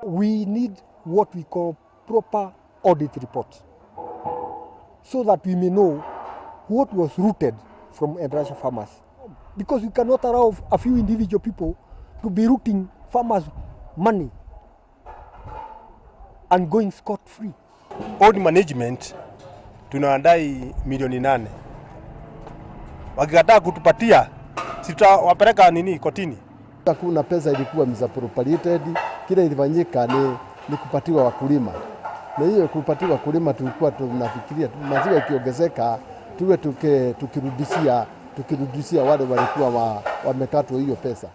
We need what we call proper audit report so that we may know what was rooted from Endarasha farmers. Because we cannot allow a few individual people to be rooting farmers' money and going scot-free. Old management tunaandai milioni 8. Wakikataa kutupatia, sitawapeleka nini kotini. Hakuna pesa ilikuwa misappropriated, kile ilifanyika ni kupatiwa wakulima. Na hiyo kupatiwa wakulima tulikuwa tunafikiria maziwa ikiongezeka tuwe tukirudishia wale walikuwa wamekatwa hiyo pesa.